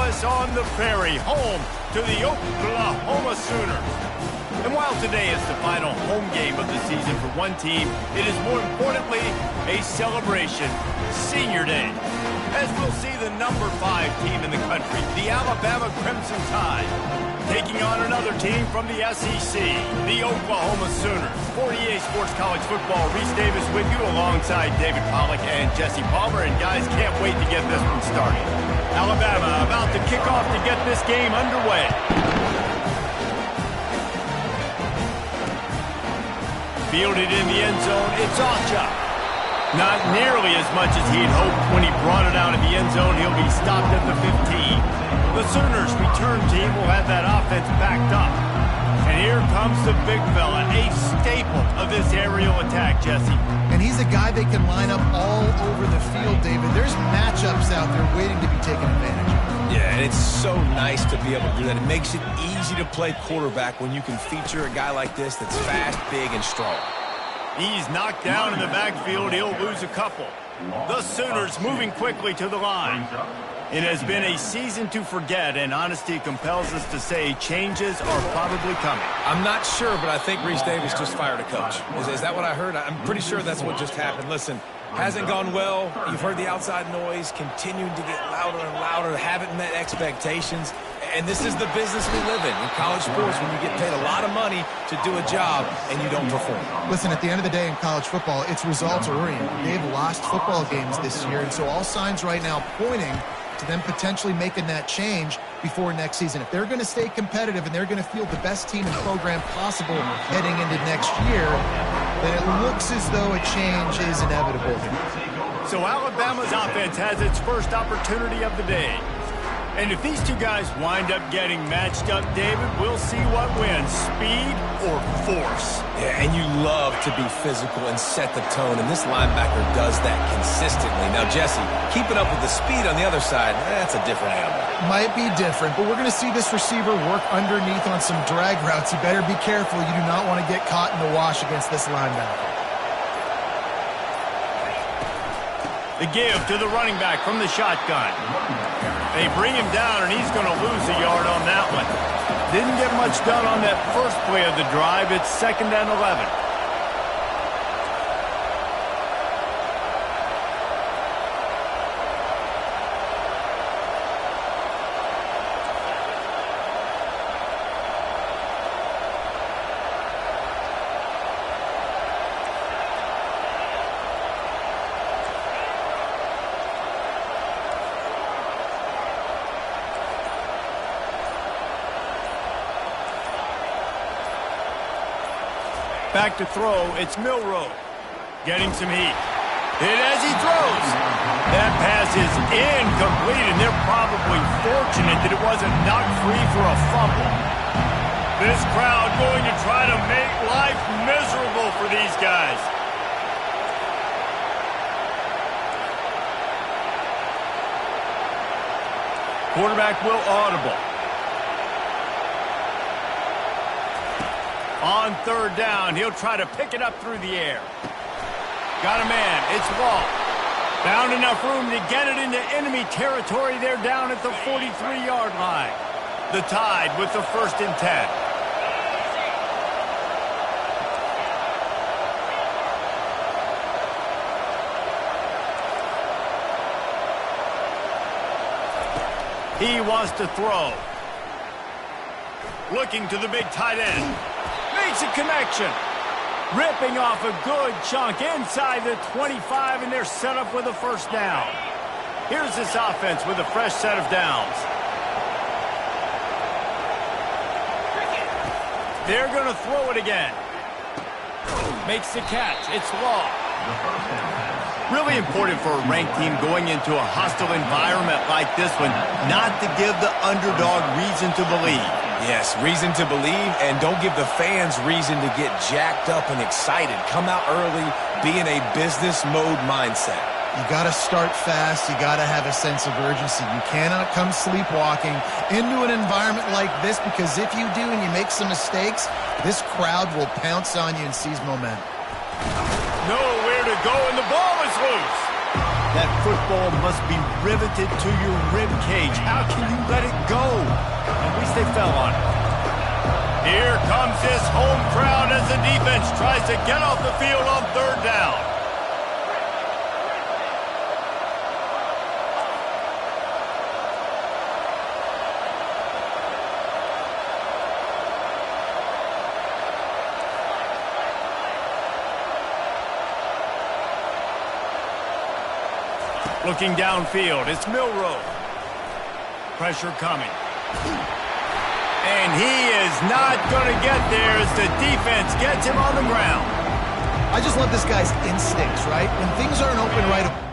Dallas on the Ferry, home to the Oklahoma Sooners. And while today is the final home game of the season for one team, it is more importantly a celebration, Senior Day, as we'll see the number 5 team in the country, the Alabama Crimson Tide, taking on another team from the SEC, the Oklahoma Sooners. For EA Sports College Football, Reese Davis with you alongside David Pollack and Jesse Palmer. And guys, can't wait to get this one started. Alabama about to kick off to get this game underway. Fielded in the end zone, it's Ocha. Not nearly as much as he'd hoped when he brought it out of the end zone. He'll be stopped at the 15. The Sooners return team will have that offense backed up. And here comes the big fella, a staple of this aerial attack, Jesse. And he's a guy they can line up all over the field, David. There's matchups out there waiting to be taken advantage of. Yeah, and it's so nice to be able to do that. It makes it easy to play quarterback when you can feature a guy like this that's fast, big, and strong. He's knocked down in the backfield. He'll lose a couple. The Sooners moving quickly to the line. It has been a season to forget, and honesty compels us to say changes are probably coming. I'm not sure, but I think Reese Davis just fired a coach. Is that what I heard? I'm pretty sure that's what just happened. Listen, hasn't gone well. You've heard the outside noise, continuing to get louder and louder, haven't met expectations. And this is the business we live in college sports, when you get paid a lot of money to do a job and you don't perform. Listen, at the end of the day in college football, it's results oriented. They've lost football games this year, and so all signs right now pointing to them potentially making that change before next season. If they're going to stay competitive and they're going to field the best team and program possible heading into next year, then it looks as though a change is inevitable here. So Alabama's offense has its first opportunity of the day. And if these two guys wind up getting matched up, David, we'll see what wins, speed or force. Yeah, and you love to be physical and set the tone, and this linebacker does that consistently. Now, Jesse, keeping up with the speed on the other side, that's a different animal. Might be different, but we're going to see this receiver work underneath on some drag routes. You better be careful. You do not want to get caught in the wash against this linebacker. The give to the running back from the shotgun. They bring him down, and he's going to lose a yard on that one. Didn't get much done on that first play of the drive. It's 2nd and 11. Back to throw, it's Milroe. Getting some heat. Hit as he throws. That pass is incomplete, and they're probably fortunate that it wasn't knocked free for a fumble. This crowd going to try to make life miserable for these guys. Quarterback will audible. On 3rd down, he'll try to pick it up through the air. Got a man, it's Law. Found enough room to get it into enemy territory. They're down at the 43-yard line. The Tide with the 1st and 10. He wants to throw. Looking to the big tight end. Makes a connection. Ripping off a good chunk inside the 25, and they're set up with a 1st down. Here's this offense with a fresh set of downs. They're going to throw it again. Makes the catch. It's Law. Really important for a ranked team going into a hostile environment like this one, not to give the underdog reason to believe. Yes, reason to believe, and don't give the fans reason to get jacked up and excited. Come out early, be in a business mode mindset. You got to start fast. You got to have a sense of urgency. You cannot come sleepwalking into an environment like this, because if you do and you make some mistakes, this crowd will pounce on you and seize momentum. Nowhere to go, and the ball is loose. That football must be riveted to your rib cage. How can you let it go? At least they fell on it. Here comes this home crowd as the defense tries to get off the field on third down. Looking downfield, it's Milroe. Pressure coming. And he is not going to get there as the defense gets him on the ground. I just love this guy's instincts, right? When things aren't open right away.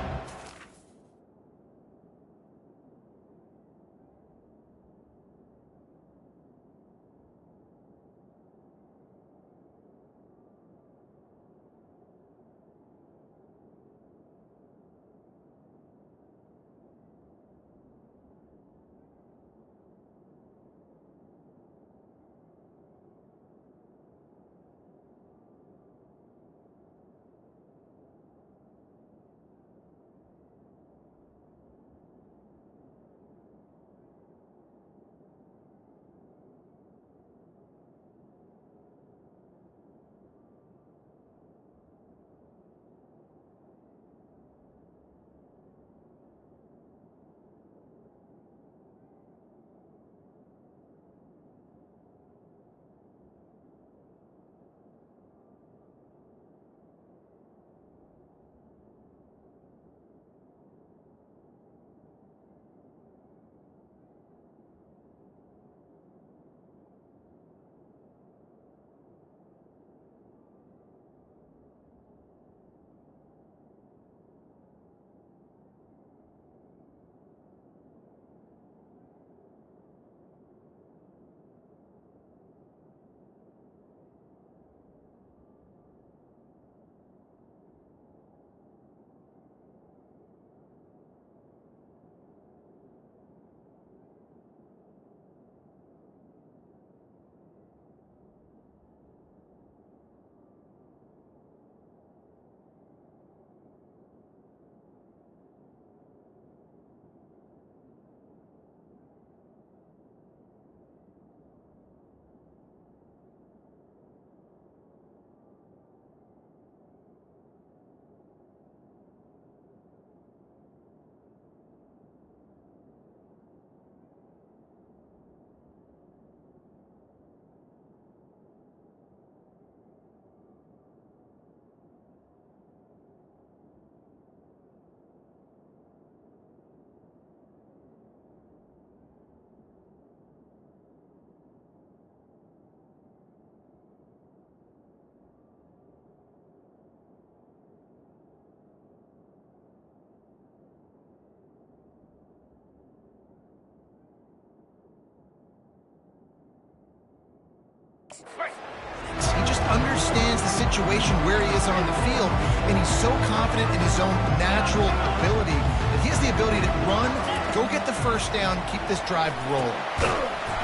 He just understands the situation where he is on the field, and he's so confident in his own natural ability that he has the ability to run, go get the first down, keep this drive rolling.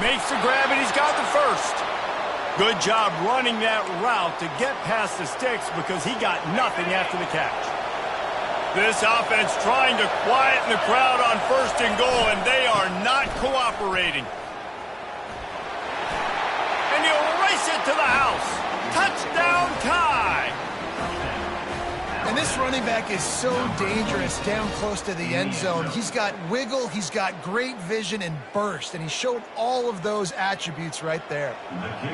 Makes the grab, and he's got the first. Good job running that route to get past the sticks because he got nothing after the catch. This offense trying to quieten the crowd on first and goal, and they are not cooperating. And he'll race it to the house. Touchdown tie. And this running back is so dangerous down close to the end zone. He's got wiggle, he's got great vision and burst, and he showed all of those attributes right there.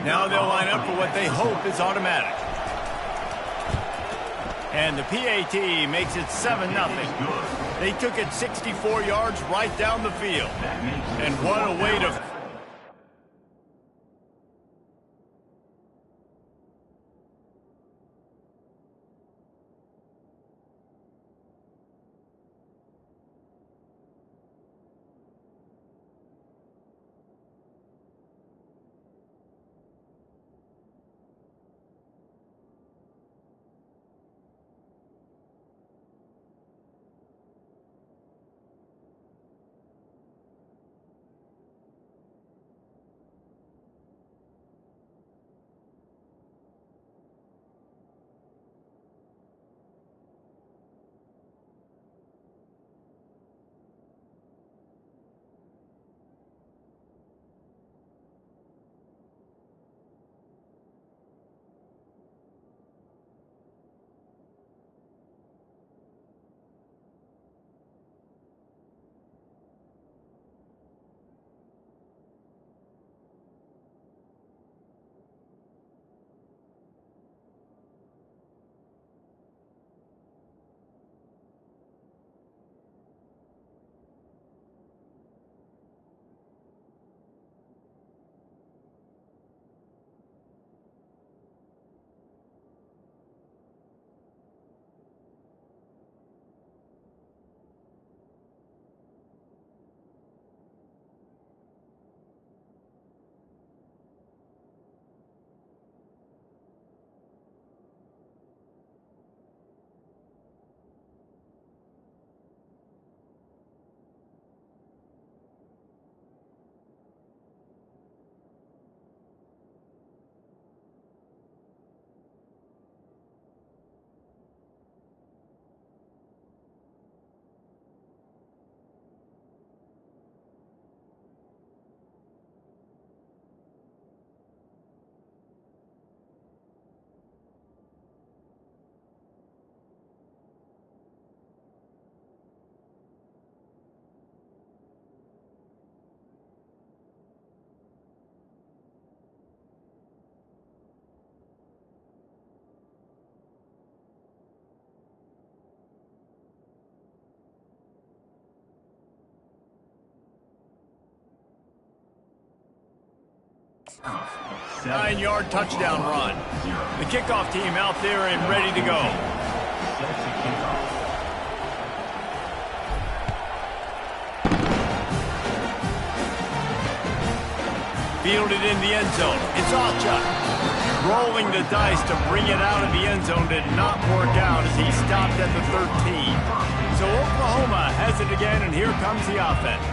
Now they'll line up for what they hope is automatic. And the PAT makes it 7-0. They took it 64 yards right down the field. And what a way to... 9-yard touchdown run. The kickoff team out there and ready to go. Fielded in the end zone. It's Alchuk. Rolling the dice to bring it out of the end zone did not work out as he stopped at the 13. So Oklahoma has it again, and here comes the offense.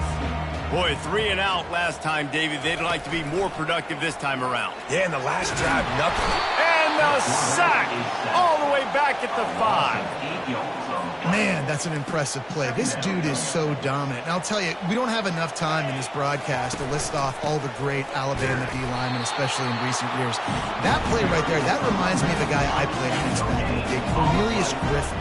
Boy, 3 and out last time, David. They'd like to be more productive this time around. Yeah, and the last drive, nothing. And the sack all the way back at the 5. Man, that's an impressive play. This dude is so dominant. And I'll tell you, we don't have enough time in this broadcast to list off all the great Alabama D linemen, especially in recent years. That play right there, that reminds me of a guy I played against back in the day, Cornelius Griffin,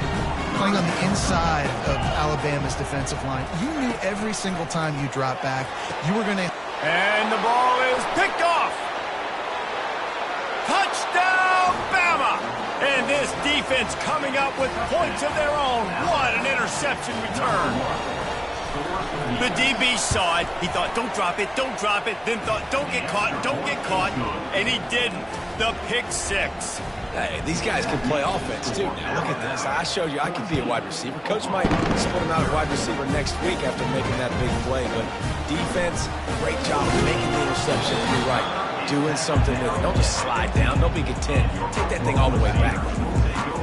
playing on the inside of Alabama's defensive line. You knew every single time you dropped back, you were going to... And the ball is picked off. Touchdown, Bama! And this defense coming up with points of their own. What an interception return. The DB saw it. He thought, don't drop it, don't drop it. Then thought, don't get caught, don't get caught. And he didn't. The pick 6. Hey, these guys can play offense, too. Now, look at this. I showed you I can be a wide receiver. Coach might split him out at wide receiver next week after making that big play. But defense, great job of making the interception. You're right. Doing something with it. Don't just slide down. Don't be content. Take that thing all the way back.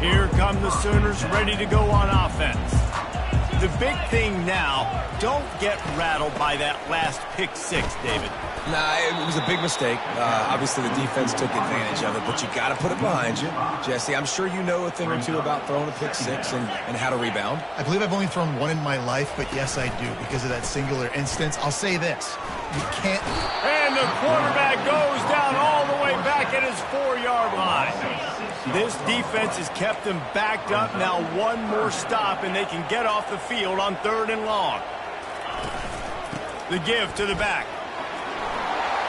Here come the Sooners ready to go on offense. The big thing now, don't get rattled by that last pick 6, David. Nah, it was a big mistake. Obviously, the defense took advantage of it, but you got to put it behind you. Jesse, I'm sure you know a thing or two about throwing a pick 6 and how to rebound. I believe I've only thrown one in my life, but yes, I do, because of that singular instance. I'll say this. You can't... And the quarterback goes down all the way back at his 4-yard line. This defense has kept them backed up. Now one more stop, and they can get off the field on 3rd and long. The give to the back.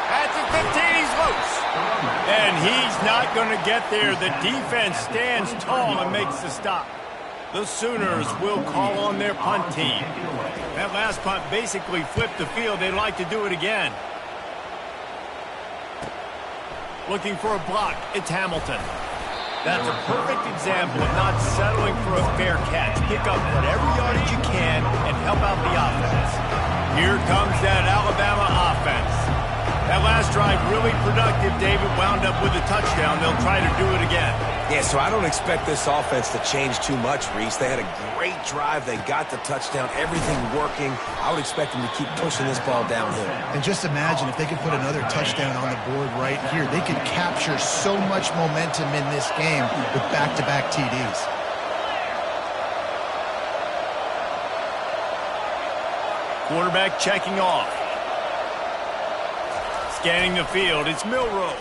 At the 15, he's loose. And he's not going to get there. The defense stands tall and makes the stop. The Sooners will call on their punt team. That last punt basically flipped the field. They'd like to do it again. Looking for a block. It's Hamilton. That's a perfect example of not settling for a fair catch. Pick up whatever yardage you can and help out the offense. Here comes that Alabama offense. That last drive really productive. David wound up with a touchdown. They'll try to do it again. Yeah, so I don't expect this offense to change too much, Reese. They had a great drive. They got the touchdown. Everything working. I would expect them to keep pushing this ball downhill. And just imagine if they could put another touchdown on the board right here. They could capture so much momentum in this game with back-to-back TDs. Quarterback checking off. Scanning the field, it's Milroe.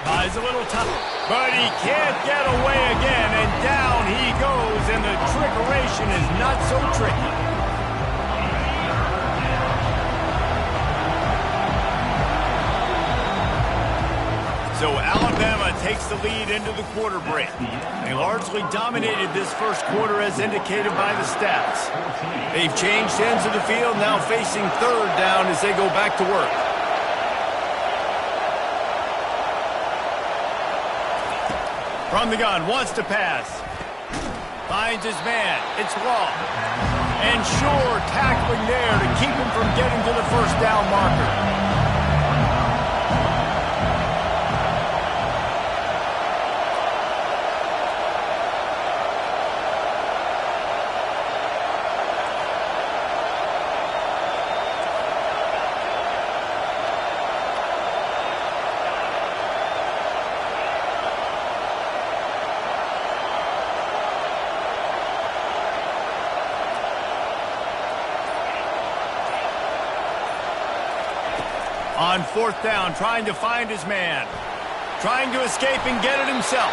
Buys a little tough, but he can't get away again, and down he goes, and the trickeration is not so tricky. So Alabama takes the lead into the quarter break. They largely dominated this first quarter as indicated by the stats. They've changed ends of the field, now facing 3rd down as they go back to work. From the gun, wants to pass. Finds his man. It's Law. And Shore tackling there to keep him from getting to the first down marker. On 4th down, trying to find his man. Trying to escape and get it himself.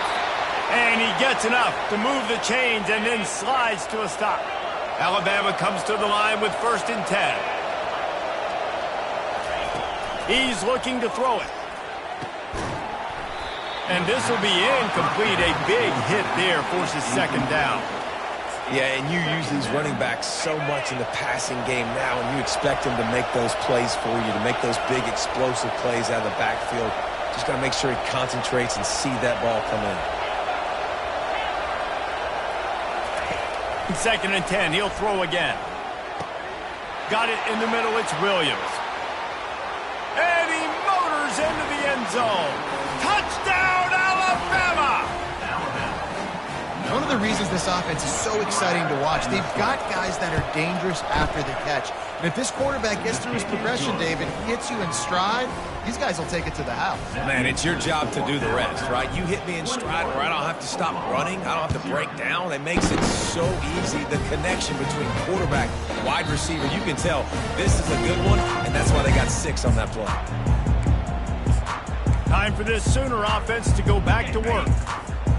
And he gets enough to move the chains and then slides to a stop. Alabama comes to the line with 1st and 10. He's looking to throw it. And this will be incomplete. A big hit there forces 2nd down. Yeah, and you use these running backs so much in the passing game now, and you expect them to make those plays for you, to make those big explosive plays out of the backfield. Just got to make sure he concentrates and see that ball come in. 2nd and 10. He'll throw again. Got it in the middle. It's Williams. And he motors into the end zone. Touchdown, Alabama! One of the reasons this offense is so exciting to watch, they've got guys that are dangerous after the catch. And if this quarterback gets through his progression, David, hits you in stride, these guys will take it to the house. Man, it's your job to do the rest, right? You hit me in stride where I don't have to stop running. I don't have to break down. It makes it so easy. The connection between quarterback, wide receiver, you can tell this is a good one, and that's why they got 6 on that play. Time for this Sooner offense to go back to work.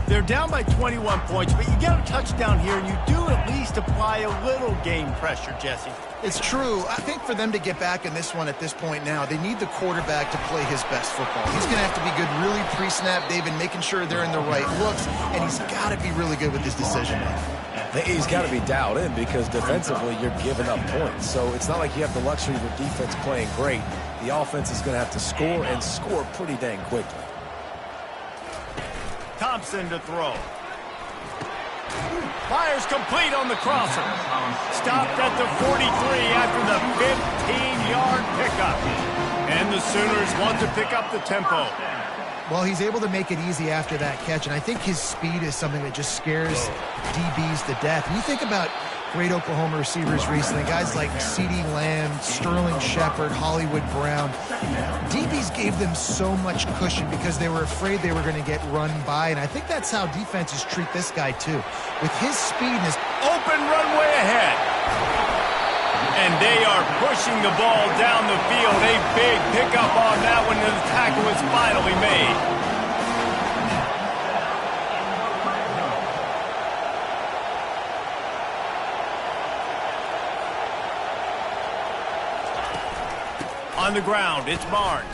They're down by 21 points, but you get a touchdown here, and you do at least apply a little game pressure, Jesse. It's true. I think for them to get back in this one at this point now, they need the quarterback to play his best football. He's going to have to be good really pre-snap, David, making sure they're in the right looks, and he's got to be really good with his decision-making. He's got to be dialed in because defensively you're giving up points. So it's not like you have the luxury of your defense playing great. The offense is going to have to score and score pretty dang quickly. Thompson to throw. Fires complete on the crosser. Stopped at the 43 after the 15-yard pickup. And the Sooners want to pick up the tempo. Well, he's able to make it easy after that catch, and I think his speed is something that just scares DBs to death. And you think about great Oklahoma receivers recently, guys like CeeDee Lamb, Sterling Shepard, Hollywood Brown. DBs gave them so much cushion because they were afraid they were going to get run by, and I think that's how defenses treat this guy too. With his speed and his open runway ahead. And they are pushing the ball down the field. A big pickup on that one, and the tackle is finally made. On the ground, it's Barnes.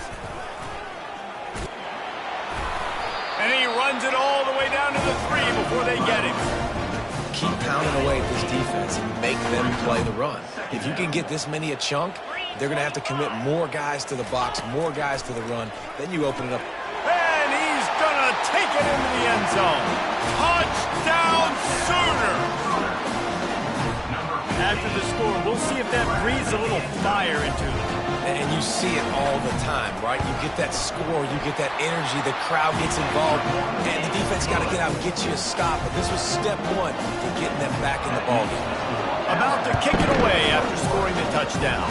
And he runs it all the way down to the 3 before they get him. Keep pounding away at this defense and make them play the run. If you can get this many a chunk, they're going to have to commit more guys to the box, more guys to the run. Then you open it up. And he's going to take it into the end zone. Touchdown, Sooners! After the score, we'll see if that breathes a little fire into them. And you see it all the time, right? You get that score, you get that energy, the crowd gets involved, and the defense got to get out and get you a stop. But this was step 1 to getting them back in the ballgame. About to kick it away after scoring the touchdown.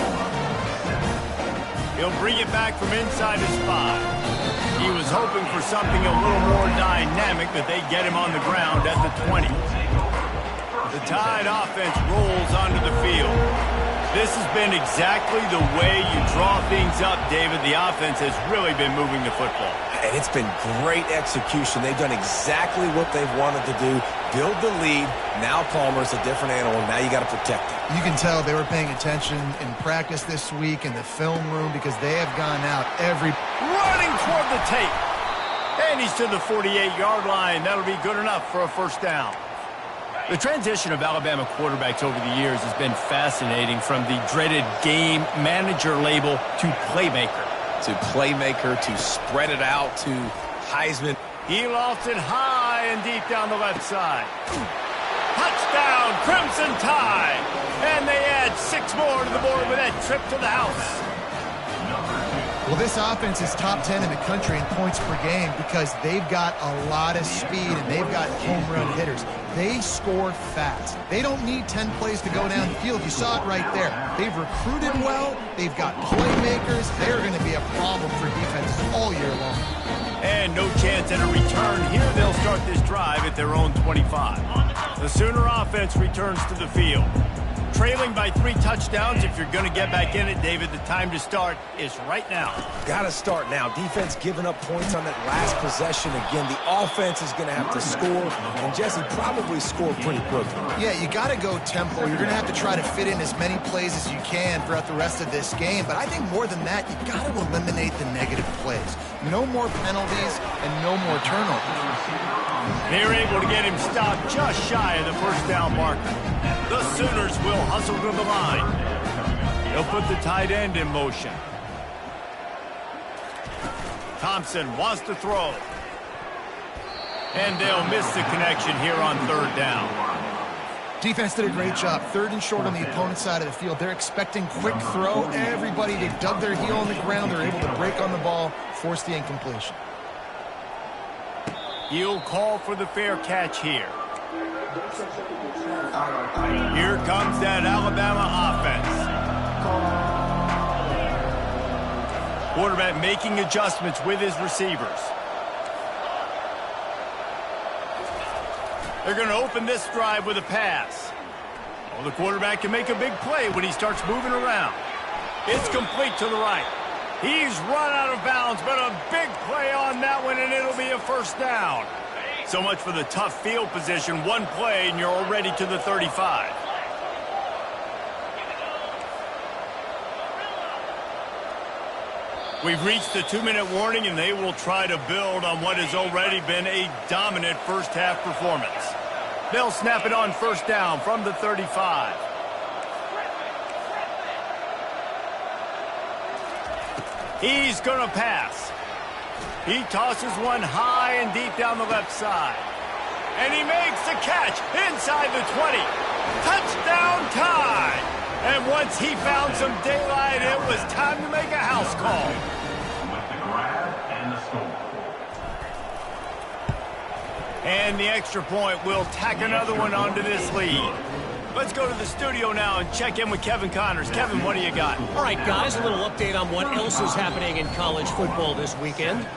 He'll bring it back from inside his 5. He was hoping for something a little more dynamic, but they get him on the ground at the 20. The Tide offense rolls onto the field. This has been exactly the way you draw things up, David. The offense has really been moving the football. And it's been great execution. They've done exactly what they've wanted to do. Build the lead. Now Palmer's a different animal. Now you got to protect it. You can tell they were paying attention in practice this week in the film room because they have gone out every... Running toward the tape. And he's to the 48-yard line. That'll be good enough for a first down. The transition of Alabama quarterbacks over the years has been fascinating, from the dreaded game manager label to playmaker. To spread it out, to Heisman. He lofts it high and deep down the left side. Touchdown, Crimson Tide! And they add 6 more to the board with that trip to the house. Well, this offense is top 10 in the country in points per game because they've got a lot of speed and they've got home run hitters. They score fast. They don't need 10 plays to go down the field. You saw it right there. They've recruited well. They've got playmakers. They're going to be a problem for defenses all year long. And no chance at a return here. They'll start this drive at their own 25. The Sooner offense returns to the field. Trailing by 3 touchdowns, if you're going to get back in it, David, the time to start is right now. Got to start now. Defense giving up points on that last possession. Again, the offense is going to have to score, and Jesse probably scored pretty quickly. Yeah, you got to go tempo. You're going to have to try to fit in as many plays as you can throughout the rest of this game. But I think more than that, you got to eliminate the negative plays. No more penalties and no more turnovers. They're able to get him stopped just shy of the first down marker. The Sooners will hustle to the line. They'll put the tight end in motion. Thompson wants to throw. And they'll miss the connection here on 3rd down. Defense did a great job. 3rd and short on the opponent's side of the field. They're expecting quick throw. Everybody, they dug their heel on the ground. They're able to break on the ball, force the incompletion. He'll call for the fair catch here. Here comes that Alabama offense. Quarterback making adjustments with his receivers. They're going to open this drive with a pass. Well, the quarterback can make a big play when he starts moving around. It's complete to the right. He's run out of bounds, but a big play on that one, and it'll be a first down. So much for the tough field position. One play, and you're already to the 35. We've reached the 2-minute warning, and they will try to build on what has already been a dominant first-half performance. They'll snap it on first down from the 35. He's going to pass. He tosses one high and deep down the left side. And he makes the catch inside the 20. Touchdown time! And once he found some daylight, it was time to make a house call. And the extra point will tack another one onto this lead. Let's go to the studio now and check in with Kevin Connors. Kevin, what do you got? All right, guys, a little update on what else is happening in college football this weekend.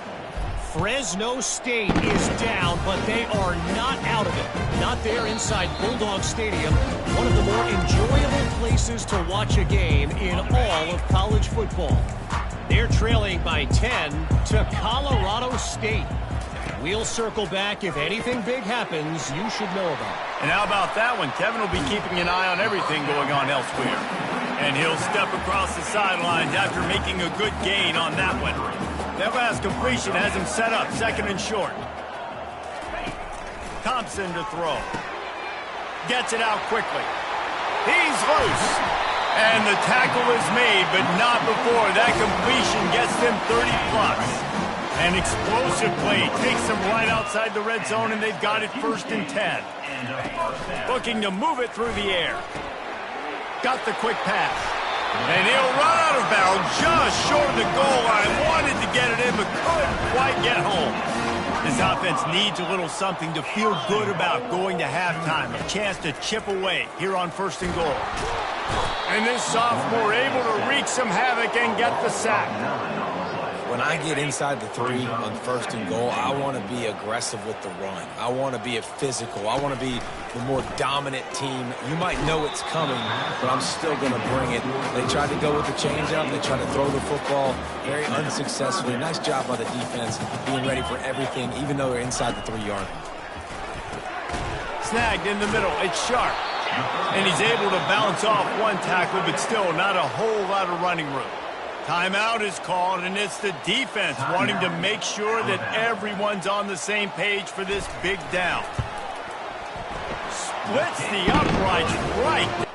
Fresno State is down, but they are not out of it. Not there inside Bulldog Stadium, one of the more enjoyable places to watch a game in all of college football. They're trailing by 10 to Colorado State. We'll circle back. If anything big happens, you should know about it. And how about that one? Kevin will be keeping an eye on everything going on elsewhere. And he'll step across the sidelines after making a good gain on that one. That last completion has him set up, 2nd and short. Thompson to throw. Gets it out quickly. He's loose. And the tackle is made, but not before that completion gets them 30+. An explosive play takes them right outside the red zone, and they've got it 1st and 10. Looking to move it through the air. Got the quick pass. And he'll run out of bounds just short of the goal line. Wanted to get it in, but couldn't quite get home. This offense needs a little something to feel good about going to halftime. A chance to chip away here on 1st and goal. And this sophomore able to wreak some havoc and get the sack. When I get inside the 3 on 1st and goal, I want to be aggressive with the run. I want to be a physical. I want to be the more dominant team. You might know it's coming, but I'm still going to bring it. They tried to go with the changeup. They tried to throw the football very unsuccessfully. Nice job by the defense being ready for everything, even though they're inside the 3-yard. Snagged in the middle. It's Sharp. And he's able to bounce off one tackle, but still not a whole lot of running room. Timeout is called, and it's the defense wanting to make sure that everyone's on the same page for this big down. Splits the uprights right.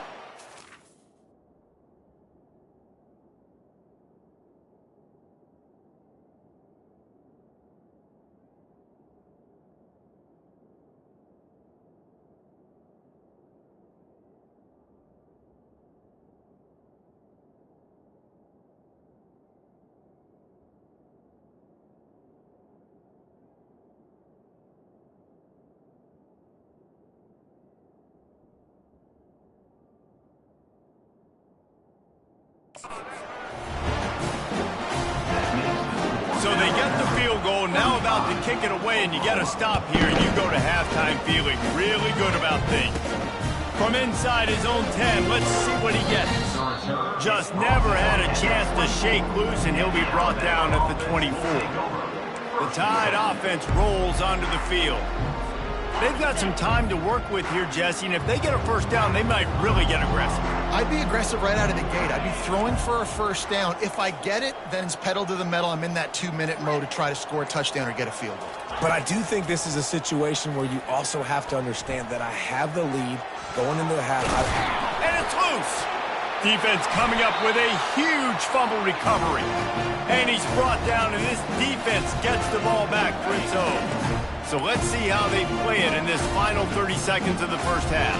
So they get the field goal, now about to kick it away, and you get a stop here, and you go to halftime feeling really good about things. From inside his own 10, let's see what he gets. Just never had a chance to shake loose, and he'll be brought down at the 24. The Tide offense rolls onto the field. They've got some time to work with here, Jesse, and if they get a first down, they might really get aggressive. I'd be aggressive right out of the gate. I'd be throwing for a first down. If I get it, then it's pedal to the metal. I'm in that 2-minute mode to try to score a touchdown or get a field goal. But I do think this is a situation where you also have to understand that I have the lead going into the half. And it's loose. Defense coming up with a huge fumble recovery. And he's brought down, and this defense gets the ball back for its own. So let's see how they play it in this final 30 seconds of the first half.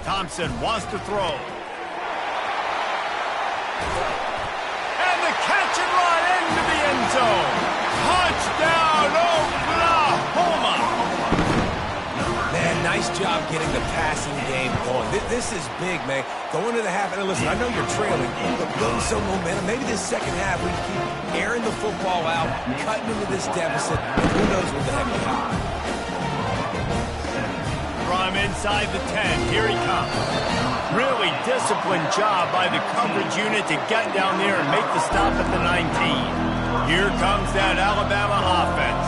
Thompson wants to throw. And the catch and run into the end zone. Touchdown, Oklahoma! Man, nice job getting the passing game going. This is big, man. Going to the half, and listen, I know you're trailing, but building some momentum. Maybe this second half we can keep airing the football out, cutting into this deficit, and who knows what the heck will happen. From inside the 10, here he comes. Really disciplined job by the coverage unit to get down there and make the stop at the 19. Here comes that Alabama offense.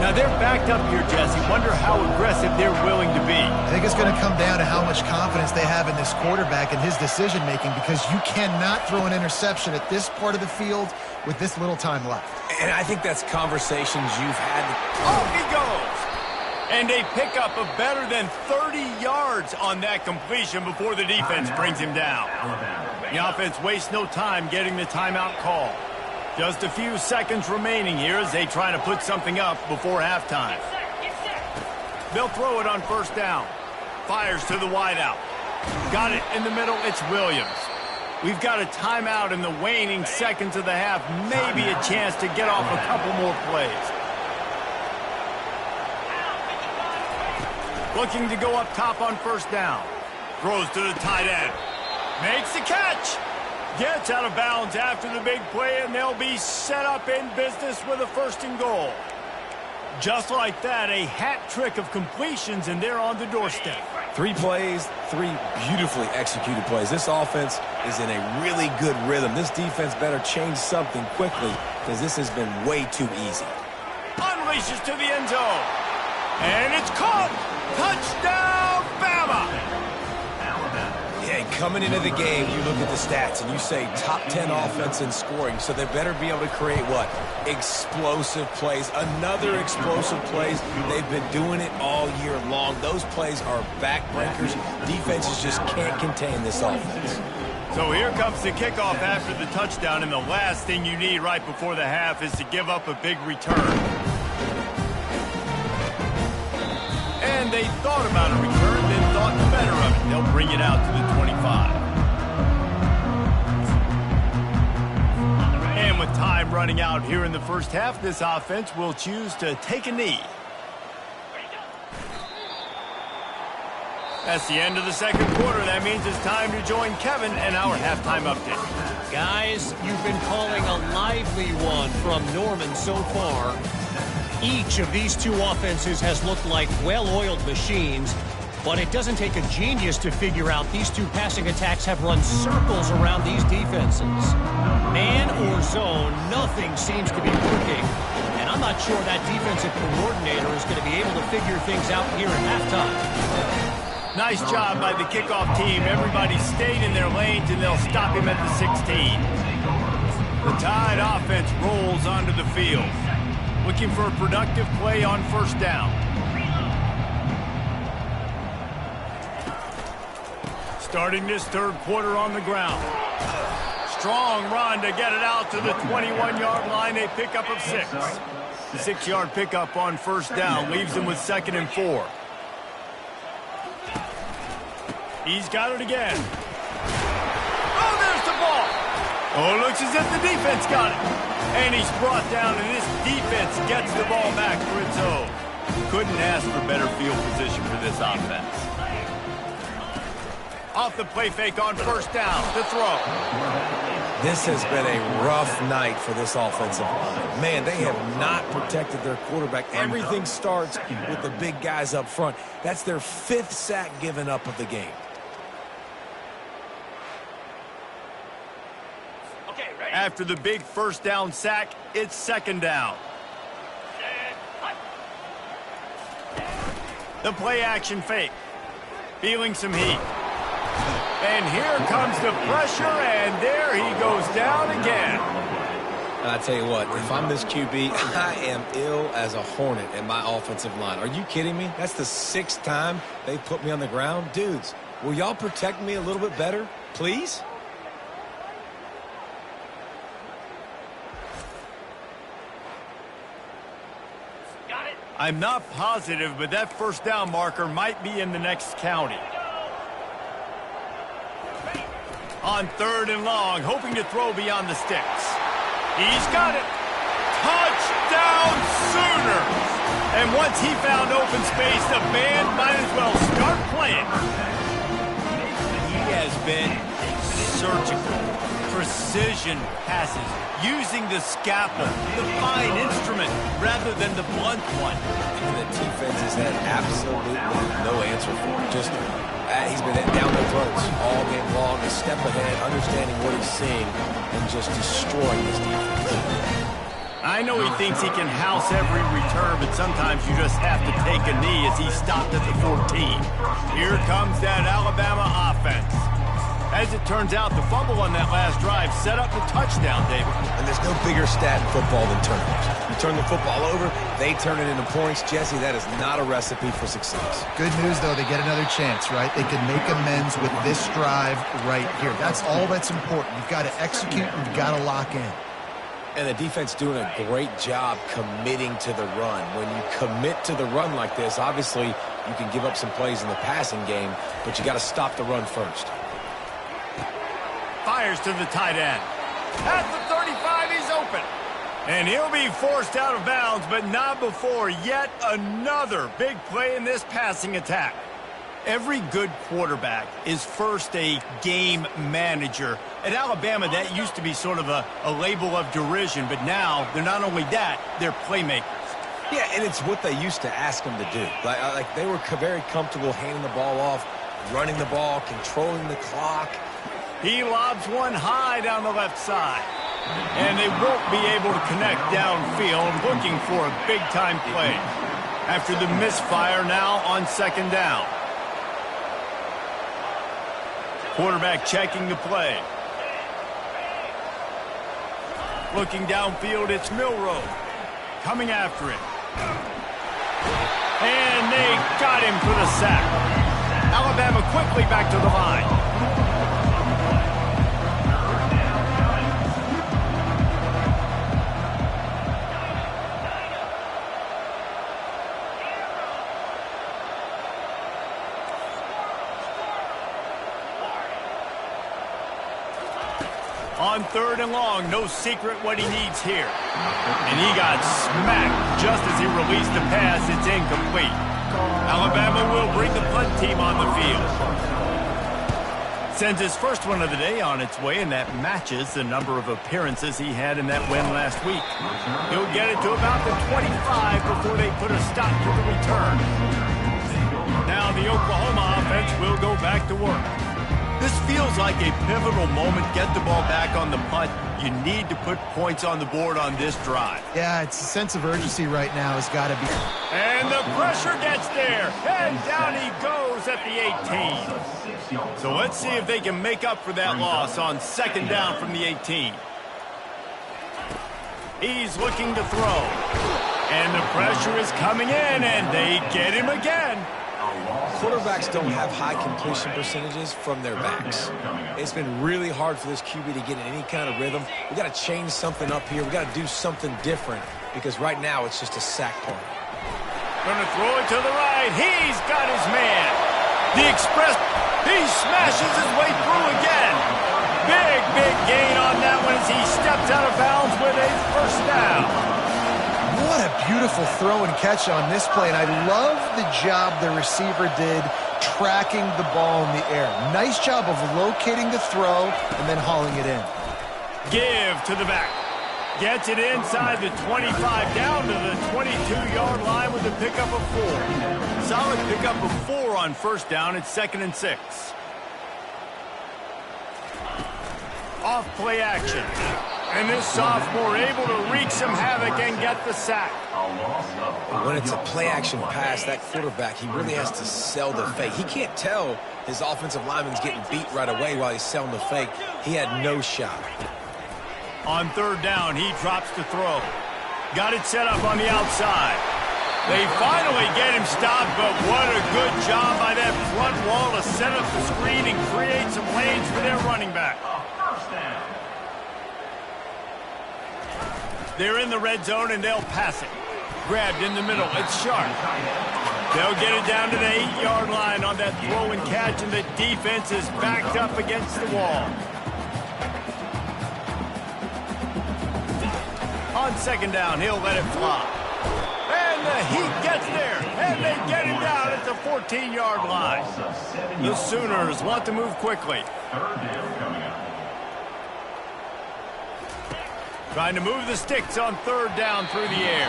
Now, they're backed up here, Jesse. Wonder how aggressive they're willing to be. I think it's going to come down to how much confidence they have in this quarterback and his decision-making, because you cannot throw an interception at this part of the field with this little time left. And I think that's conversations you've had. Off he goes! And a pickup of better than 30 yards on that completion before the defense brings him down. The offense wastes no time getting the timeout call. Just a few seconds remaining here as they try to put something up before halftime. They'll throw it on first down. Fires to the wideout. Got it in the middle. It's Williams. We've got a timeout in the waning seconds of the half. Maybe a chance to get off a couple more plays. Looking to go up top on first down. Throws to the tight end. Makes the catch. Gets out of bounds after the big play, and they'll be set up in business with a 1st and goal. Just like that, a hat trick of completions, and they're on the doorstep. 3 plays, 3 beautifully executed plays. This offense is in a really good rhythm. This defense better change something quickly, because this has been way too easy. Unleashes to the end zone. And it's caught. Touchdown, Bama! Yeah, coming into the game, you look at the stats and you say top 10 offense in scoring, so they better be able to create what? Explosive plays. Another explosive plays. They've been doing it all year long. Those plays are backbreakers. Defenses just can't contain this offense. So here comes the kickoff after the touchdown, and the last thing you need right before the half is to give up a big return. And they thought about a return, then thought better of it. They'll bring it out to the 25. And with time running out here in the first half, this offense will choose to take a knee. That's the end of the second quarter. That means it's time to join Kevin and our halftime update. Guys, you've been calling a lively one from Norman so far. Each of these two offenses has looked like well-oiled machines, but it doesn't take a genius to figure out these two passing attacks have run circles around these defenses. Man or zone, nothing seems to be working, and I'm not sure that defensive coordinator is going to be able to figure things out here at halftime. Nice job by the kickoff team. Everybody stayed in their lanes, and they'll stop him at the 16. The Tide offense rolls onto the field. Looking for a productive play on first down. Starting this third quarter on the ground. Strong run to get it out to the 21-yard line. A pickup of 6. The 6-yard pickup on first down leaves him with 2nd and 4. He's got it again. Oh, there's the ball. Oh, it looks as if the defense got it. And he's brought down, and this defense gets the ball back for its own. Couldn't ask for better field position for this offense. Off the play fake on first down to throw. This has been a rough night for this offensive line. Man, they have not protected their quarterback. Everything starts with the big guys up front. That's their 5th sack given up of the game. After the big first down sack, it's second down. The play action fake. Feeling some heat. And here comes the pressure, and there he goes down again. I tell you what, if I'm this QB, I am ill as a hornet in my offensive line. Are you kidding me? That's the 6th time they put me on the ground. Dudes, will y'all protect me a little bit better, please? I'm not positive, but that first down marker might be in the next county. On 3rd and long, hoping to throw beyond the sticks. He's got it. Touchdown Sooners! And once he found open space, the band might as well start playing. He has been surgical. Precision passes, using the scalpel, the fine instrument, rather than the blunt one. And the defense has had absolutely no answer for it. Just, he's been down their throats all game long, a step ahead, understanding what he's seeing, and just destroying this defense. I know he thinks he can house every return, but sometimes you just have to take a knee as he stopped at the 14. Here comes that Alabama offense. As it turns out, the fumble on that last drive set up the touchdown, David. And there's no bigger stat in football than turnovers. You turn the football over, they turn it into points. Jesse, that is not a recipe for success. Good news, though, they get another chance, right? They can make amends with this drive right here. That's all that's important. You've got to execute and you've got to lock in. And the defense doing a great job committing to the run. When you commit to the run like this, obviously you can give up some plays in the passing game, but you got to stop the run first. Fires to the tight end. At the 35, he's open. And he'll be forced out of bounds, but not before yet another big play in this passing attack. Every good quarterback is first a game manager. At Alabama, that used to be sort of a label of derision, but now they're not only that, they're playmakers. Yeah, and it's what they used to ask them to do. Like they were very comfortable handing the ball off, running the ball, controlling the clock. He lobs one high down the left side. And they won't be able to connect downfield, looking for a big-time play. After the misfire, now on second down. Quarterback checking the play. Looking downfield, it's Milroe. Coming after it. And they got him for the sack. Alabama quickly back to the line. On third and long, no secret what he needs here. And he got smacked just as he released the pass. It's incomplete. Alabama will bring the punt team on the field. Sends his first one of the day on its way, and that matches the number of appearances he had in that win last week. He'll get it to about the 25 before they put a stop to the return. Now the Oklahoma offense will go back to work. This feels like a pivotal moment. Get the ball back on the punt. You need to put points on the board on this drive. Yeah, it's a sense of urgency right now has got to be. And the pressure gets there. And down he goes at the 18. So let's see if they can make up for that loss on second down from the 18. He's looking to throw. And the pressure is coming in, and they get him again. Quarterbacks don't have high completion percentages from their backs. It's been really hard for this QB to get in any kind of rhythm. We got to change something up here. We got to do something different because right now it's just a sack party. Going to throw it to the right. He's got his man. The express. He smashes his way through again. Big gain on that one as he steps out of bounds with a first down. What a beautiful throw and catch on this play, and I love the job the receiver did tracking the ball in the air. Nice job of locating the throw and then hauling it in. Give to the back. Gets it inside the 25, down to the 22-yard line with a pickup of 4. Solid pickup of 4 on first down. It's 2nd and 6. Off play action. And this sophomore able to wreak some havoc and get the sack. When it's a play-action pass, that quarterback, he really has to sell the fake. He can't tell his offensive lineman's getting beat right away while he's selling the fake. He had no shot. On 3rd down, he drops to throw. Got it set up on the outside. They finally get him stopped, but what a good job by that front wall to set up the screen and create some lanes for their running back. They're in the red zone, and they'll pass it. Grabbed in the middle. It's Sharp. They'll get it down to the 8-yard line on that throw and catch, and the defense is backed up against the wall. On 2nd down, he'll let it fly. And the heat gets there, and they get him down at the 14-yard line. The Sooners want to move quickly. Trying to move the sticks on 3rd down through the air.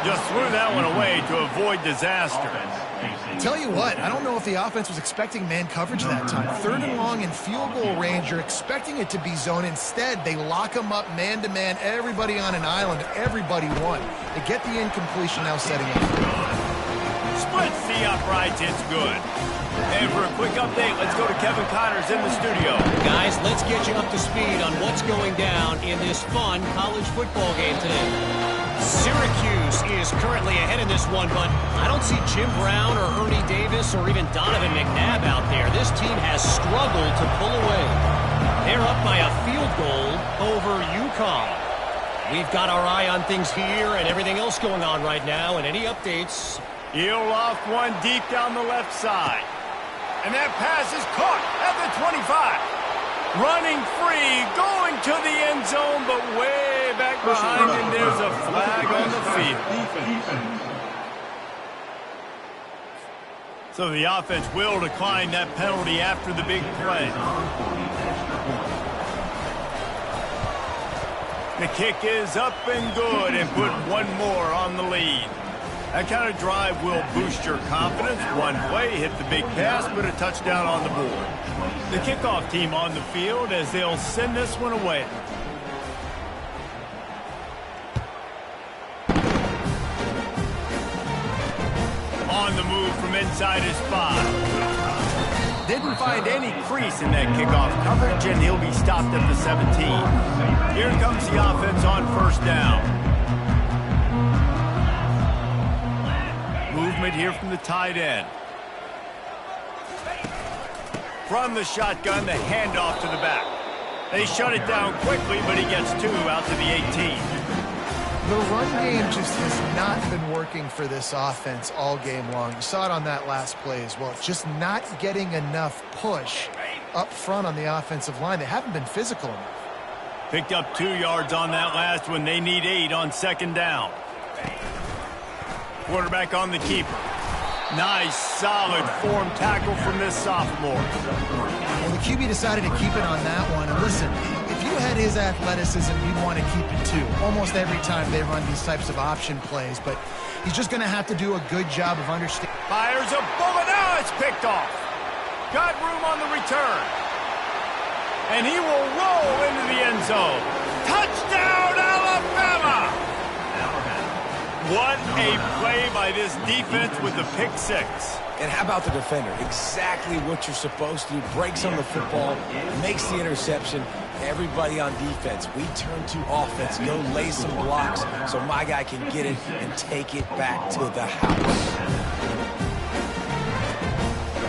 Just threw that one away to avoid disaster. Tell you what, I don't know if the offense was expecting man coverage that time. 3rd and long in field goal range, you're expecting it to be zone. Instead, they lock them up man-to-man, everybody on an island, everybody won. They get the incompletion now setting up. Splits the uprights, it's good. And for a quick update, let's go to Kevin Connors in the studio. Guys, let's get you up to speed on what's going down in this fun college football game today. Syracuse is currently ahead in this one, but I don't see Jim Brown or Ernie Davis or even Donovan McNabb out there. This team has struggled to pull away. They're up by a field goal over UConn. We've got our eye on things here and everything else going on right now, and any updates. He'll loft one deep down the left side. And that pass is caught at the 25. Running free, going to the end zone, but way back behind him, there's a flag on the field. So the offense will decline that penalty after the big play. The kick is up and good and put one more on the lead. That kind of drive will boost your confidence. One play, hit the big pass, but a touchdown on the board. The kickoff team on the field as they'll send this one away. On the move from inside his 5. Didn't find any crease in that kickoff coverage, and he'll be stopped at the 17. Here comes the offense on 1st down. Movement here from the tight end. From the shotgun, the handoff to the back. They shut it down quickly, but he gets 2 out to the 18. The run game just has not been working for this offense all game long. You saw it on that last play as well. Just not getting enough push up front on the offensive line. They haven't been physical enough. Picked up 2 yards on that last one. They need 8 on 2nd down. Quarterback on the keeper. Nice, solid form tackle from this sophomore. Well, the QB decided to keep it on that one. And listen, if you had his athleticism, you'd want to keep it too. Almost every time they run these types of option plays. But he's just going to have to do a good job of understanding. Fires a bullet. Now it's picked off. Got room on the return. And he will roll into the end zone. Touchdown, Alabama! What a play by this defense with the pick 6. And how about the defender? Exactly what you're supposed to do. Breaks on the football, makes the interception. Everybody on defense, we turn to offense. Go lay some blocks so my guy can get it and take it back to the house.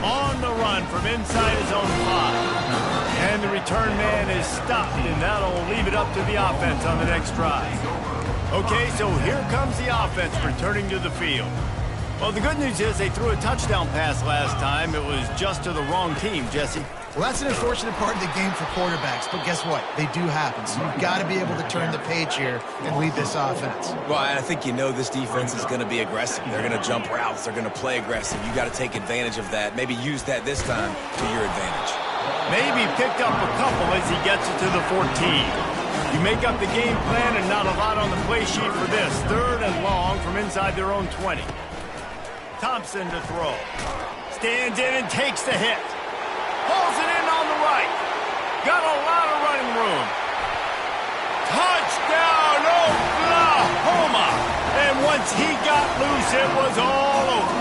On the run from inside his own 5. And the return man is stopped, and that'll leave it up to the offense on the next drive. Okay, so here comes the offense returning to the field. Well, the good news is they threw a touchdown pass last time. It was just to the wrong team, Jesse. Well, that's an unfortunate part of the game for quarterbacks, but guess what? They do happen, so you've got to be able to turn the page here and lead this offense. Well, I think you know this defense is going to be aggressive. They're going to jump routes. They're going to play aggressive. You got to take advantage of that. Maybe use that this time to your advantage. Maybe picked up a couple as he gets it to the 14. You make up the game plan and not a lot on the play sheet for this. 3rd and long from inside their own 20. Thompson to throw. Stands in and takes the hit. Pulls it in on the right. Got a lot of running room. Touchdown, Oklahoma! And once he got loose, it was all over.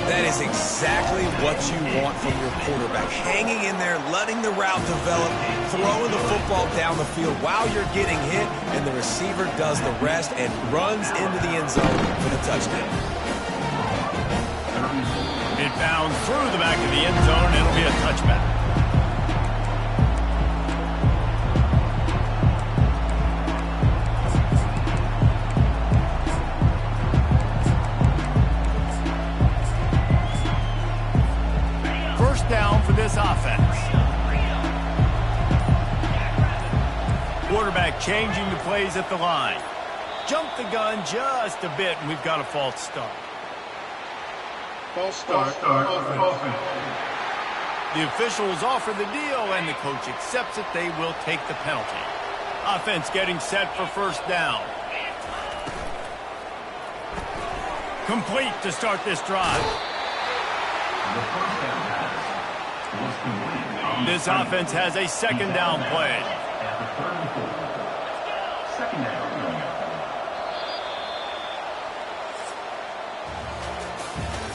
That is exactly what you want from your quarterback. Hanging in there, letting the route develop, throwing the football down the field while you're getting hit, and the receiver does the rest and runs into the end zone for the touchdown. It bounds through the back of the end zone, and it'll be a touchback. Down for this offense. Quarterback changing the plays at the line. Jumped the gun just a bit, and we've got a false start. False start. The officials offer the deal, and the coach accepts it. They will take the penalty. Offense getting set for first down. Complete to start this drive. This offense has a second down play.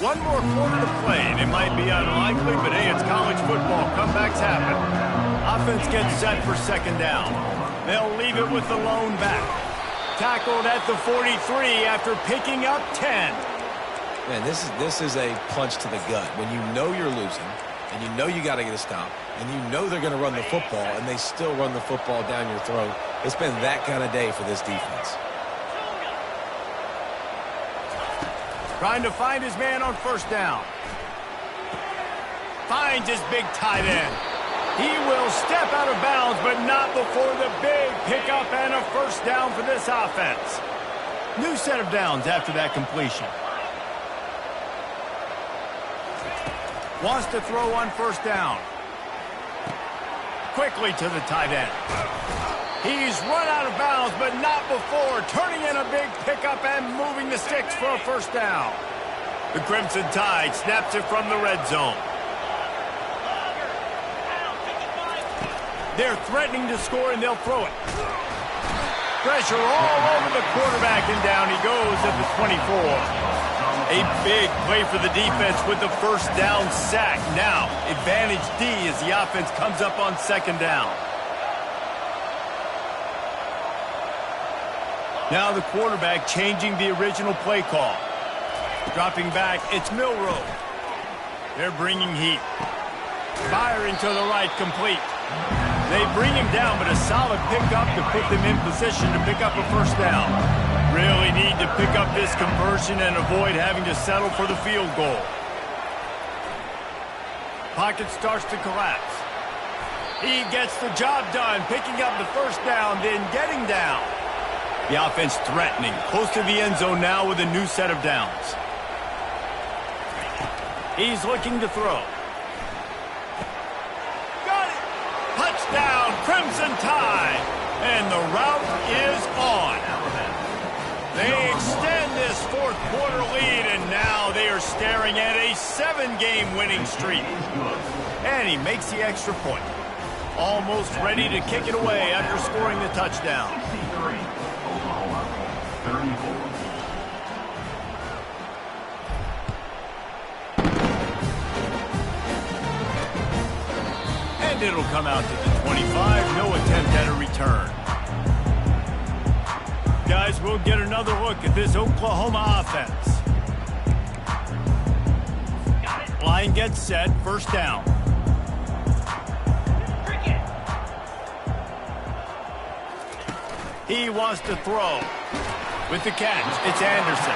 One more quarter to play, and it might be unlikely, but hey, it's college football. Comebacks happen. Offense gets set for second down. They'll leave it with the lone back. Tackled at the 43 after picking up 10. Man, this is a punch to the gut. When you know you're losing, and you know you got to get a stop, and you know they're going to run the football, and they still run the football down your throat. It's been that kind of day for this defense. Trying to find his man on first down. Finds his big tight end. He will step out of bounds, but not before the big pickup and a first down for this offense. New set of downs after that completion. Wants to throw on first down. Quickly to the tight end. He's run out of bounds, but not before turning in a big pickup and moving the sticks for a first down. The Crimson Tide snaps it from the red zone. They're threatening to score, and they'll throw it. Pressure all over the quarterback, and down he goes at the 24. A big play for the defense with the first down sack. Now, advantage D as the offense comes up on second down. Now the quarterback changing the original play call. Dropping back, it's Milroe. They're bringing heat. Firing to the right, complete. They bring him down, but a solid pickup to put them in position to pick up a first down. Really need to pick up this conversion and avoid having to settle for the field goal. Pocket starts to collapse. He gets the job done, picking up the first down, then getting down. The offense threatening, close to the end zone now with a new set of downs. He's looking to throw. Got it! Touchdown, Crimson Tide! And the route is on. They extend this fourth quarter lead, and now they are staring at a 7-game winning streak. And he makes the extra point. Almost ready to kick it away after scoring the touchdown. And it'll come out to the 25. No attempt at a return. Guys, we'll get another look at this Oklahoma offense. Line gets set, first down. He wants to throw. With the catch, it's Anderson.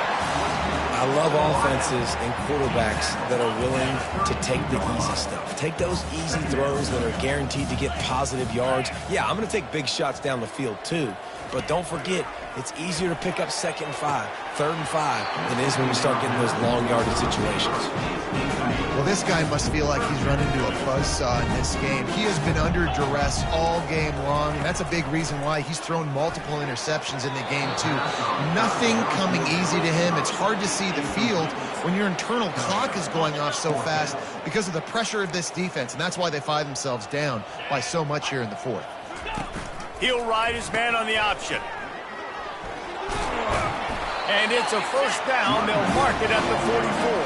I love offenses and quarterbacks that are willing to take the easy stuff. Take those easy throws that are guaranteed to get positive yards. Yeah, I'm going to take big shots down the field too. But don't forget, it's easier to pick up 2nd and 5, 3rd and 5 than it is when we start getting those long yardage situations. Well, this guy must feel like he's run into a buzzsaw in this game. He has been under duress all game long, and that's a big reason why he's thrown multiple interceptions in the game, too. Nothing coming easy to him. It's hard to see the field when your internal clock is going off so fast because of the pressure of this defense, and that's why they find themselves down by so much here in the fourth. He'll ride his man on the option. And it's a first down. They'll mark it at the 44.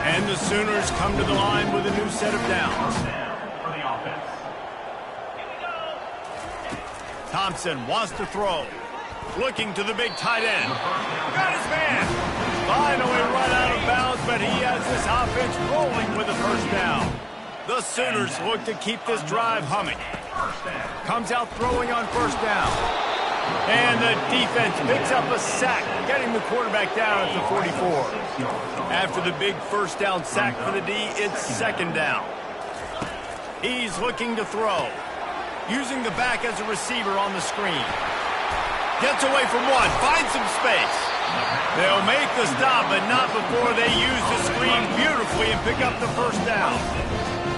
And the Sooners come to the line with a new set of downs. Thompson wants to throw. Looking to the big tight end. Got his man. Finally run out of bounds, but he has this offense rolling with a first down. The Sooners look to keep this drive humming. Comes out throwing on first down. And the defense picks up a sack, getting the quarterback down at the 44. After the big first down sack for the D, it's second down. He's looking to throw. Using the back as a receiver on the screen. Gets away from one, finds some space. They'll make the stop, but not before they use the screen beautifully and pick up the first down.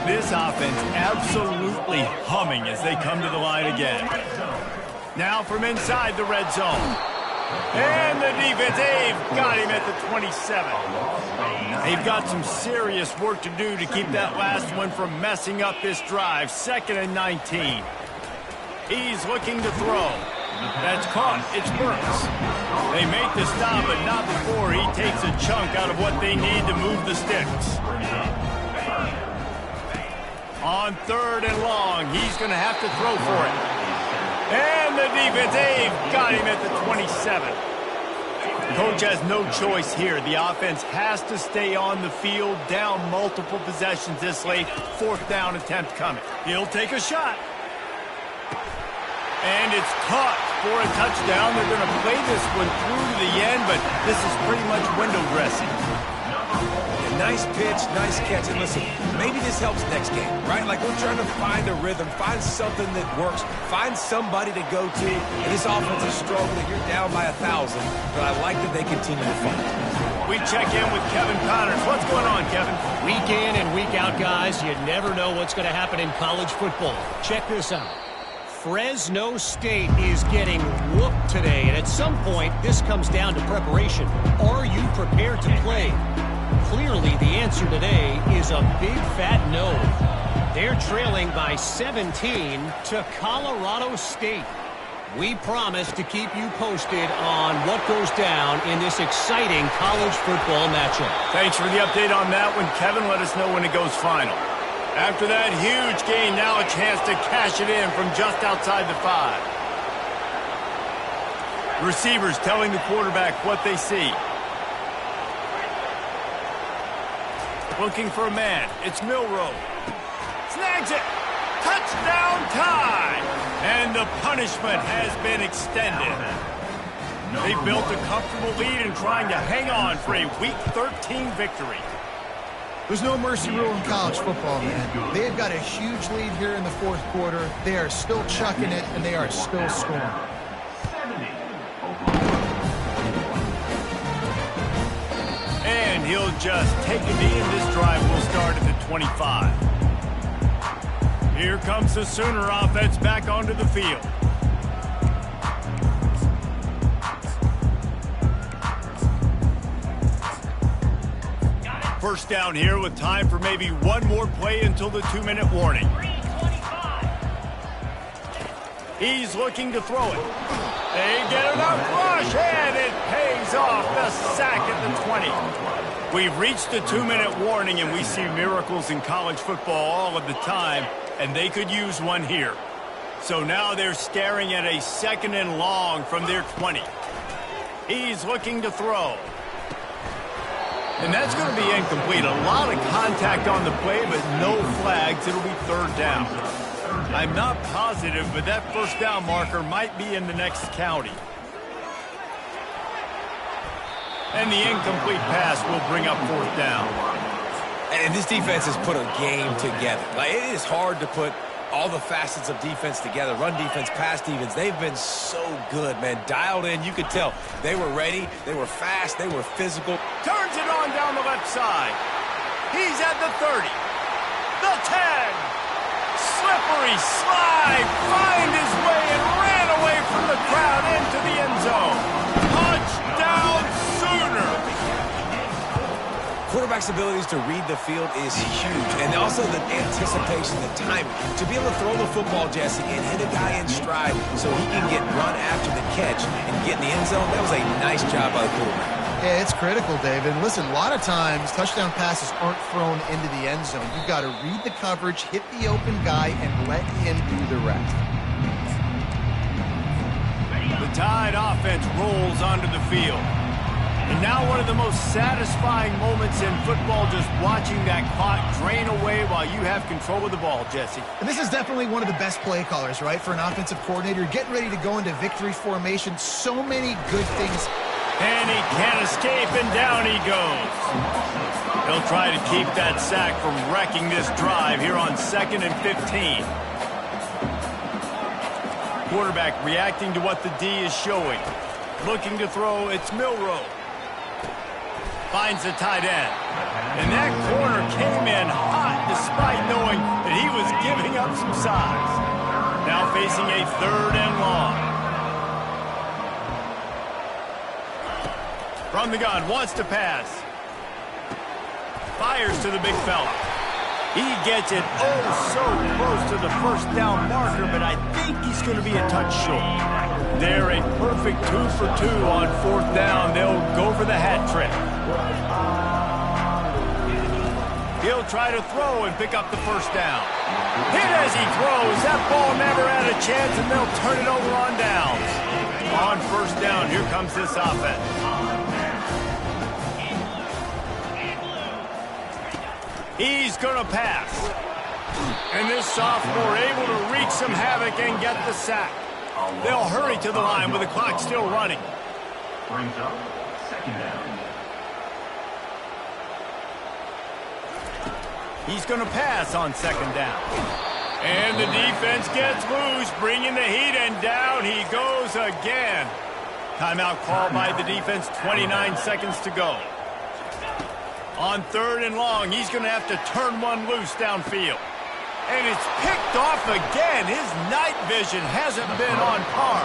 This offense absolutely humming as they come to the line again. Now from inside the red zone. And the defense, they've got him at the 27. They've got some serious work to do to keep that last one from messing up this drive. 2nd and 19. He's looking to throw. That's caught. It's Burks. They make the stop, but not before he takes a chunk out of what they need to move the sticks. On 3rd and long, he's going to have to throw for it. And the defense, they've got him at the 27. The coach has no choice here. The offense has to stay on the field, down multiple possessions this late. 4th down attempt coming. He'll take a shot. And it's caught for a touchdown. They're going to play this one through to the end, but this is pretty much window dressing. Nice pitch, nice catch. And listen, maybe this helps next game, right? Like we're trying to find a rhythm, find something that works, find somebody to go to. And this offense is struggling. You're down by 1,000, but I like that they continue to fight. We check in with Kevin Connors. What's going on, Kevin? Week in and week out, guys, you never know what's going to happen in college football. Check this out. Fresno State is getting whooped today, and at some point, this comes down to preparation. Are you prepared to play? Clearly, the answer today is a big fat no. They're trailing by 17 to Colorado State. We promise to keep you posted on what goes down in this exciting college football matchup. Thanks for the update on that one, Kevin. Let us know when it goes final. After that huge gain, now a chance to cash it in from just outside the 5. Receivers telling the quarterback what they see. Looking for a man. It's Milroe. Snags it. Touchdown time. And the punishment has been extended. They built a comfortable lead and trying to hang on for a Week 13 victory. There's no mercy rule in college football, man. They've got a huge lead here in the 4th quarter. They are still chucking it, and they are still scoring. And he'll just take a knee, and this drive will start at the 25. Here comes the Sooner offense back onto the field. First down here with time for maybe one more play until the 2-minute warning. He's looking to throw it. They get enough rush, and it pays off. The sack at the 20. We've reached the 2-minute warning, and we see miracles in college football all of the time, and they could use one here. So now they're staring at a 2nd and long from their 20. He's looking to throw. And that's going to be incomplete. A lot of contact on the play, but no flags. It'll be 3rd down. I'm not positive, but that first down marker might be in the next county. And the incomplete pass will bring up 4th down. And this defense has put a game together. Like, it is hard to put all the facets of defense together. Run defense, pass defense. They've been so good, man. Dialed in. You could tell they were ready. They were fast. They were physical. Turns it on down the left side. He's at the 30. The 10. Slippery slide. Find his way and ran away from the crowd into the end zone. Touchdown Sooner. Quarterback's abilities to read the field is huge, and also the anticipation, the timing. To be able to throw the football, Jesse, and hit a guy in stride so he can get run after the catch and get in the end zone, that was a nice job by the quarterback. Yeah, it's critical, David. Listen, a lot of times touchdown passes aren't thrown into the end zone. You've got to read the coverage, hit the open guy, and let him do the rest. The Tide offense rolls onto the field. And now one of the most satisfying moments in football, just watching that clock drain away while you have control of the ball, Jesse. And this is definitely one of the best play callers, right, for an offensive coordinator. Getting ready to go into victory formation. So many good things. And he can't escape, and down he goes. He'll try to keep that sack from wrecking this drive here on 2nd and 15. Quarterback reacting to what the D is showing. Looking to throw, it's Milroe. Finds the tight end. And that corner came in hot despite knowing that he was giving up some size. Now facing a 3rd and long. From the gun, wants to pass. Fires to the big fella. He gets it so close to the first down marker, but I think he's going to be a touch short. They're a perfect 2 for 2 on 4th down. They'll go for the hat trick. He'll try to throw and pick up the first down. Hit as he throws. That ball never had a chance, and they'll turn it over on downs. On 1st down, here comes this offense. He's going to pass. And this sophomore able to wreak some havoc and get the sack. They'll hurry to the line with the clock still running. Brings up 2nd down. He's going to pass on 2nd down. And the defense gets loose, bringing the heat, and down he goes again. Timeout called by the defense, 29 seconds to go. On 3rd and long, he's going to have to turn one loose downfield. And it's picked off again. His night vision hasn't been on par.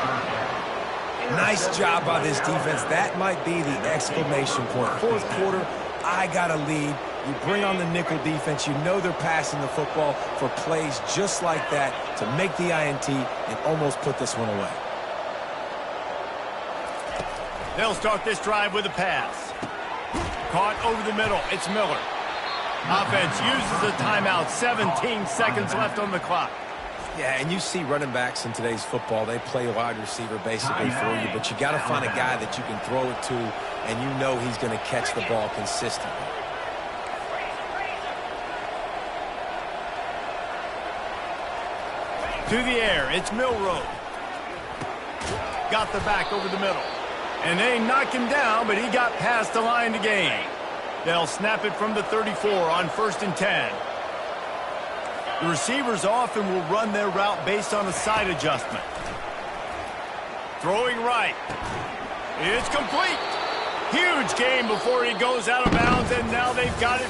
Nice job by this defense. That might be the exclamation point. 4th quarter, I got a lead. You bring on the nickel defense. You know they're passing the football for plays just like that to make the INT and almost put this one away. They'll start this drive with a pass. Caught over the middle. It's Miller. Offense uses a timeout. 17 seconds left on the clock. Yeah, and you see running backs in today's football, they play wide receiver basically for you, but you got to find a guy that you can throw it to, and you know he's going to catch the ball consistently. To the air, it's Milroe. Got the back over the middle. And they knock him down, but he got past the line to gain. They'll snap it from the 34 on 1st and 10. The receivers often will run their route based on a side adjustment. Throwing right. It's complete. Huge gain before he goes out of bounds, and now they've got it